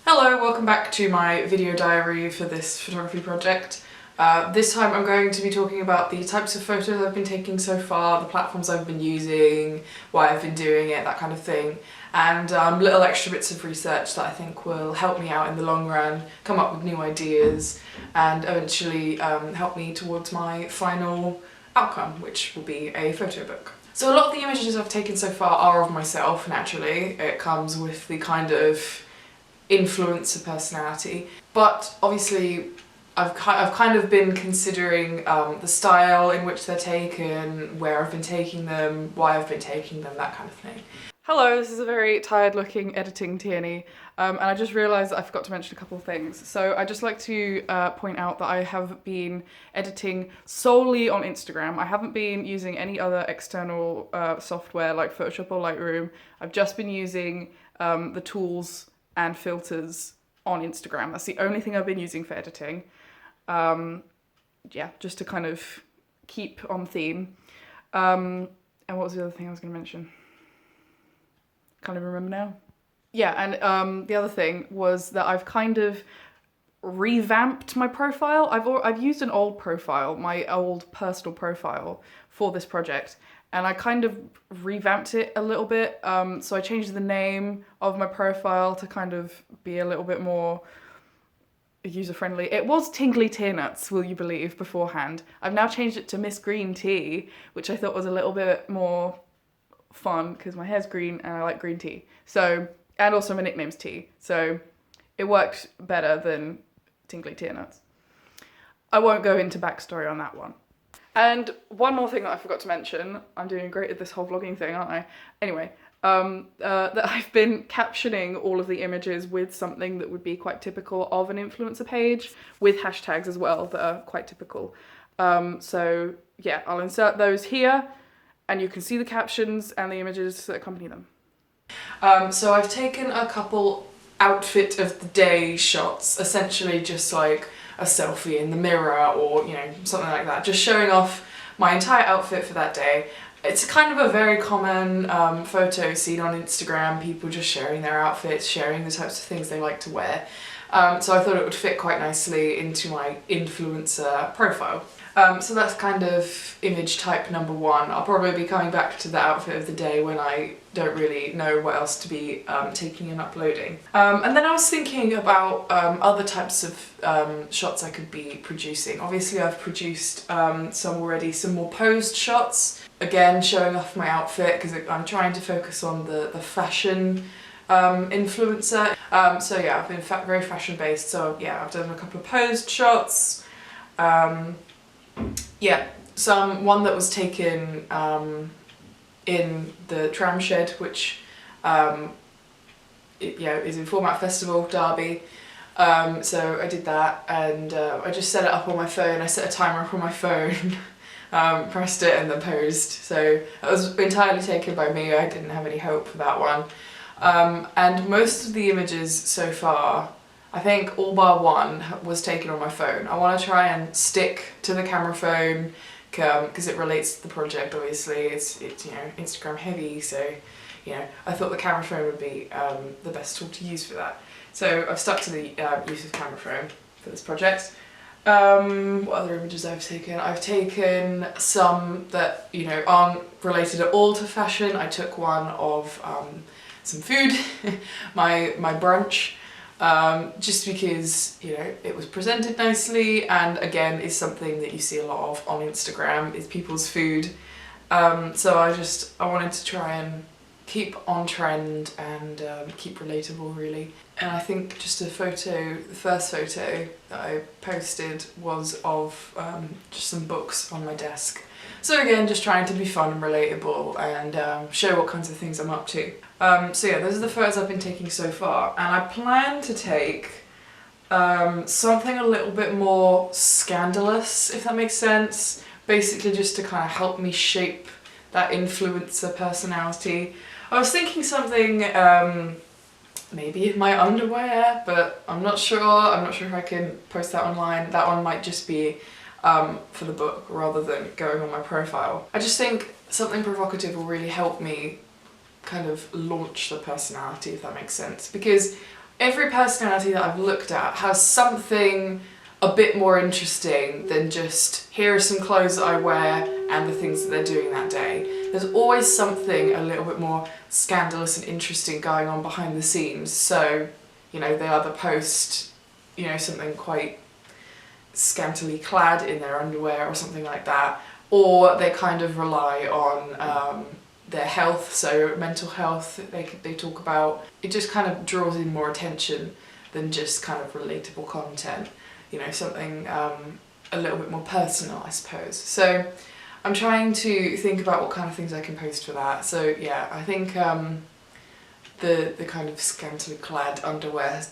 Hello, welcome back to my video diary for this photography project. This time I'm going to be talking about the types of photos I've been taking so far, the platforms I've been using, why I've been doing it, that kind of thing, and little extra bits of research that I think will help me out in the long run, come up with new ideas, and eventually help me towards my final outcome, which will be a photo book. So a lot of the images I've taken so far are of myself, naturally. It comes with the kind of influencer personality, but obviously I've kind of been considering the style in which they're taken, where I've been taking them, why I've been taking them, that kind of thing. Hello, this is a very tired looking editing Tierney, and I just realised that I forgot to mention a couple of things. So I'd just like to point out that I have been editing solely on Instagram. I haven't been using any other external software like Photoshop or Lightroom. I've just been using the tools and filters on Instagram. That's the only thing I've been using for editing. Yeah, just to kind of keep on theme. And what was the other thing I was going to mention? Can't even remember now. Yeah, and the other thing was that I've kind of revamped my profile. I've used an old profile, my old personal profile, for this project, and I kind of revamped it a little bit. So I changed the name of my profile to kind of be a little bit more user-friendly. It was Tingly Tear Nuts, will you believe, beforehand. I've now changed it to Miss Green Tea, which I thought was a little bit more fun because my hair's green and I like green tea. So, and also my nickname's Tea, so it worked better than Tingly Tear Nuts. I won't go into backstory on that one. And one more thing that I forgot to mention, I'm doing great at this whole vlogging thing, aren't I? Anyway, that I've been captioning all of the images with something that would be quite typical of an influencer page, with hashtags as well that are quite typical. So yeah, I'll insert those here and you can see the captions and the images that accompany them. So I've taken a couple outfit of the day shots, essentially just like a selfie in the mirror or, you know, something like that, just showing off my entire outfit for that day. It's kind of a very common photo seen on Instagram, people just sharing their outfits, sharing the types of things they like to wear. So I thought it would fit quite nicely into my influencer profile. So that's kind of image type number one. I'll probably be coming back to the outfit of the day when I don't really know what else to be taking and uploading. And then I was thinking about other types of shots I could be producing. Obviously I've produced some already, some more posed shots. Again, showing off my outfit because I'm trying to focus on the fashion influencer. So yeah, I've been very fashion based, so yeah, I've done a couple of posed shots. Yeah, one that was taken in the tram shed, which is in Format Festival, Derby. So I did that, and I just set it up on my phone. I set a timer up on my phone, pressed it and then posed. So it was entirely taken by me. I didn't have any help for that one. And most of the images so far, I think all bar one, was taken on my phone. I want to try and stick to the camera phone because it relates to the project. Obviously it's you know, Instagram heavy, so you know, I thought the camera phone would be the best tool to use for that. So I've stuck to the use of camera phone for this project. What other images I've taken? I've taken some that, you know, aren't related at all to fashion. I took one of some food, my brunch, just because, you know, it was presented nicely, and again is something that you see a lot of on Instagram, is people's food. So I wanted to try and keep on trend and keep relatable, really. And I think just the first photo that I posted was of just some books on my desk. So again, just trying to be fun and relatable and show what kinds of things I'm up to. So yeah, those are the photos I've been taking so far, and I plan to take something a little bit more scandalous, if that makes sense. Basically just to kind of help me shape that influencer personality. I was thinking something maybe in my underwear, but I'm not sure. I'm not sure if I can post that online. That one might just be for the book rather than going on my profile. I just think something provocative will really help me kind of launch the personality, if that makes sense, because every personality that I've looked at has something a bit more interesting than just here are some clothes that I wear and the things that they're doing that day. There's always something a little bit more scandalous and interesting going on behind the scenes. So, you know, they either post, you know, something quite scantily clad in their underwear or something like that, or they kind of rely on their health, so mental health they talk about. It just kind of draws in more attention than just kind of relatable content, you know, something a little bit more personal, I suppose. So I'm trying to think about what kind of things I can post for that. So yeah, I think the kind of scantily clad underwear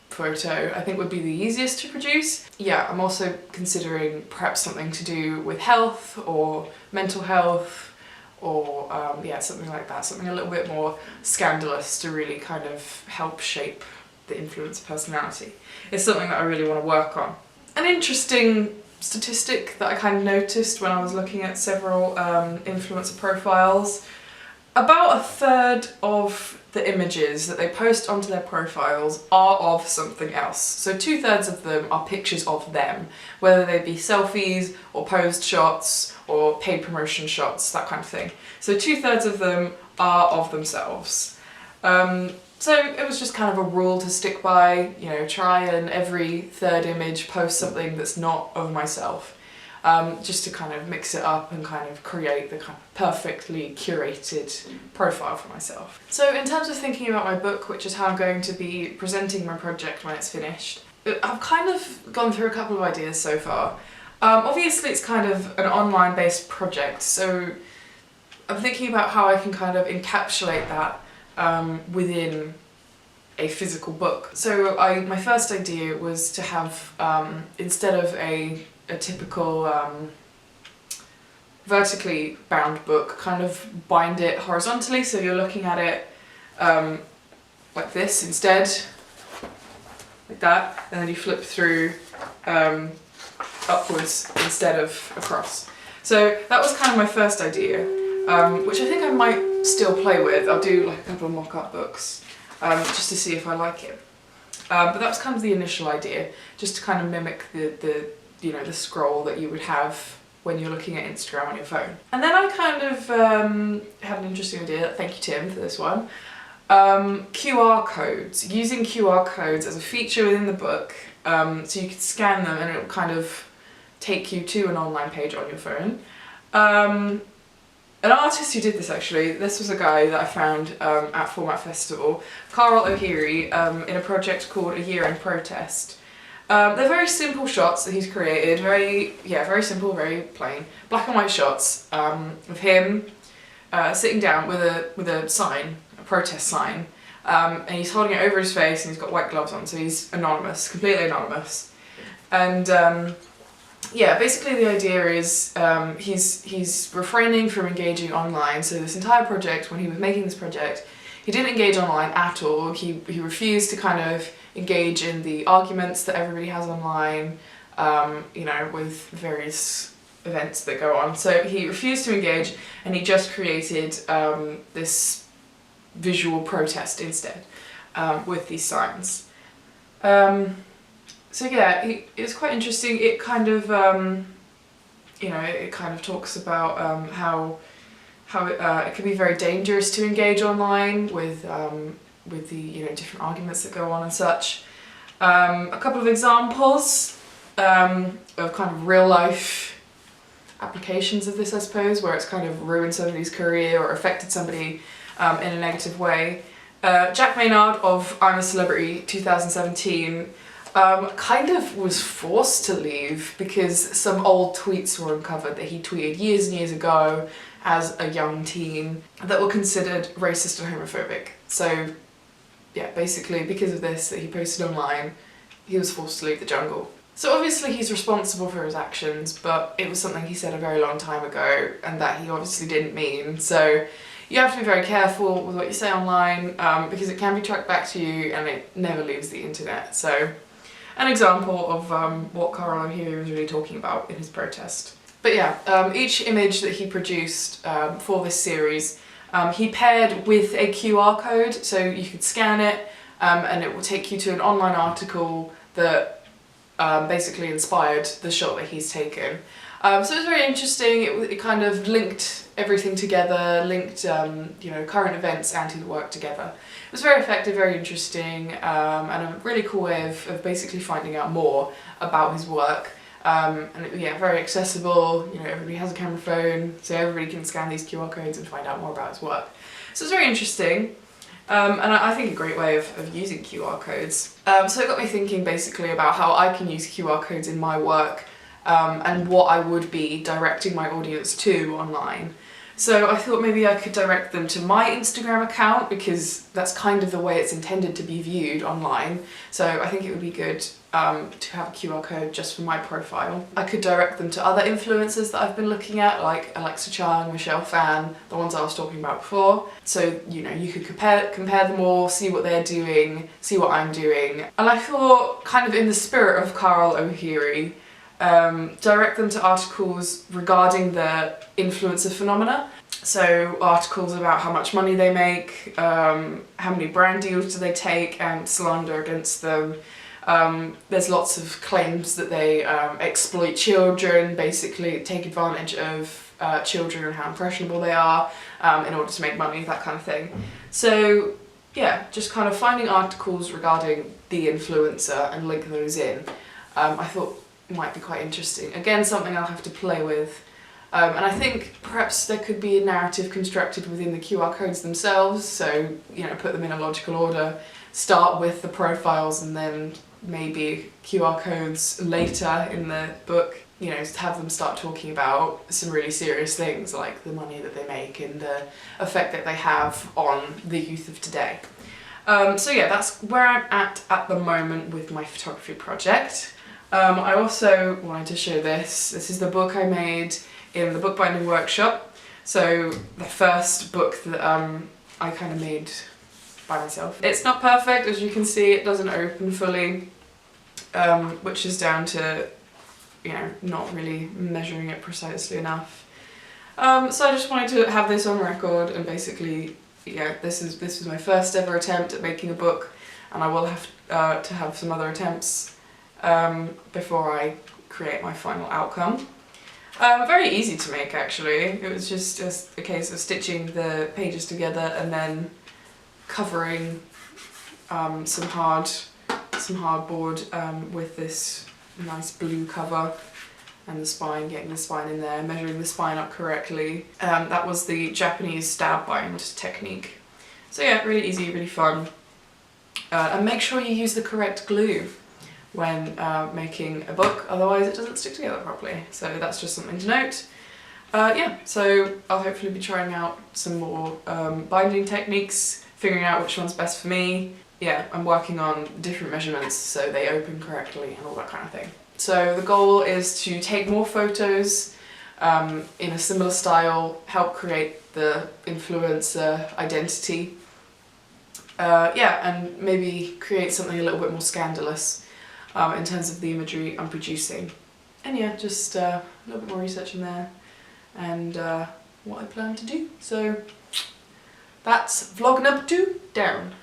photo I think would be the easiest to produce. Yeah, I'm also considering perhaps something to do with health or mental health, or yeah, something like that, something a little bit more scandalous to really kind of help shape the influencer personality. It's something that I really want to work on. An interesting statistic that I kind of noticed when I was looking at several influencer profiles: about a third of the images that they post onto their profiles are of something else. So 2/3 of them are pictures of them, whether they be selfies or posed shots or paid promotion shots, that kind of thing. So 2/3 of them are of themselves. So it was just kind of a rule to stick by, you know, try and every third image post something that's not of myself. Just to kind of mix it up and kind of create the kind of perfectly curated profile for myself. So in terms of thinking about my book, which is how I'm going to be presenting my project when it's finished, I've kind of gone through a couple of ideas so far. Obviously it's kind of an online based project, so I'm thinking about how I can kind of encapsulate that within a physical book. So my first idea was to have, instead of a typical vertically bound book, kind of bind it horizontally, so you're looking at it like this instead, like that, and then you flip through upwards instead of across. So that was kind of my first idea, which I think I might still play with. I'll do like a couple of mock-up books just to see if I like it. But that was kind of the initial idea, just to kind of mimic the you know, the scroll that you would have when you're looking at Instagram on your phone. And then I kind of had an interesting idea, thank you Tim for this one, QR codes, using QR codes as a feature within the book, so you could scan them and it will kind of take you to an online page on your phone. An artist who did this actually, this was a guy that I found at Format Festival, Carl O'Heary, in a project called A Year End Protest. They're very simple shots that he's created, very simple, very plain, black and white shots of him sitting down with a sign, a protest sign, and he's holding it over his face and he's got white gloves on, so he's anonymous, completely anonymous. And yeah, basically the idea is he's refraining from engaging online, so this entire project, when he was making this project, he didn't engage online at all. He refused to kind of engage in the arguments that everybody has online, you know, with various events that go on. So he refused to engage and he just created this visual protest instead with these signs. So yeah, it was quite interesting. It kind of, you know, it kind of talks about how it can be very dangerous to engage online with the, you know, different arguments that go on and such. A couple of examples of kind of real life applications of this, I suppose, where it's kind of ruined somebody's career or affected somebody in a negative way. Jack Maynard of I'm a Celebrity 2017 kind of was forced to leave because some old tweets were uncovered that he tweeted years and years ago as a young teen that were considered racist and homophobic. So yeah, basically because of this that he posted online, he was forced to leave the jungle. So obviously he's responsible for his actions, but it was something he said a very long time ago and that he obviously didn't mean. So you have to be very careful with what you say online because it can be tracked back to you and it never leaves the internet. So an example of what Carl O'Heary was really talking about in his protest. But yeah, each image that he produced for this series, he paired with a QR code, so you could scan it and it will take you to an online article that basically inspired the shot that he's taken. So it was very interesting. It kind of linked everything together, linked you know, current events and his work together. It was very effective, very interesting, and a really cool way of basically finding out more about his work. And yeah, very accessible. You know, everybody has a camera phone, so everybody can scan these QR codes and find out more about his work. So it's very interesting. And I think a great way of using QR codes. So it got me thinking basically about how I can use QR codes in my work, and what I would be directing my audience to online. So I thought maybe I could direct them to my Instagram account, because that's kind of the way it's intended to be viewed online. So I think it would be good to have a QR code just for my profile. I could direct them to other influencers that I've been looking at, like Alexa Chung, Michelle Phan, the ones I was talking about before. So, you know, you could compare them all, see what they're doing, see what I'm doing. And I thought, kind of in the spirit of Carl O'Heary, direct them to articles regarding the influencer phenomena. So articles about how much money they make, how many brand deals do they take, and slander against them. There's lots of claims that they exploit children, basically take advantage of children and how impressionable they are in order to make money, that kind of thing. So yeah, just kind of finding articles regarding the influencer and link those in. I thought might be quite interesting. Again, something I'll have to play with. And I think perhaps there could be a narrative constructed within the QR codes themselves, so, you know, put them in a logical order, start with the profiles and then maybe QR codes later in the book, you know, have them start talking about some really serious things like the money that they make and the effect that they have on the youth of today. So yeah, that's where I'm at the moment with my photography project. I also wanted to show this. This is the book I made in the bookbinding workshop. So the first book that I kind of made by myself. It's not perfect, as you can see. It doesn't open fully, which is down to, you know, not really measuring it precisely enough. So I just wanted to have this on record, and basically, yeah, this was my first ever attempt at making a book, and I will have to have some other attempts before I create my final outcome. Very easy to make, actually. It was just a case of stitching the pages together and then covering some hardboard with this nice blue cover, and the spine, getting the spine in there, measuring the spine up correctly. That was the Japanese stab bind technique. So yeah, really easy, really fun. And make sure you use the correct glue when making a book, otherwise it doesn't stick together properly. So that's just something to note. Yeah, so I'll hopefully be trying out some more binding techniques, figuring out which one's best for me. Yeah, I'm working on different measurements so they open correctly and all that kind of thing. So the goal is to take more photos in a similar style, help create the influencer identity. Yeah, and maybe create something a little bit more scandalous in terms of the imagery I'm producing. And yeah, just a little bit more research in there, and what I plan to do. So that's vlog number 2 down.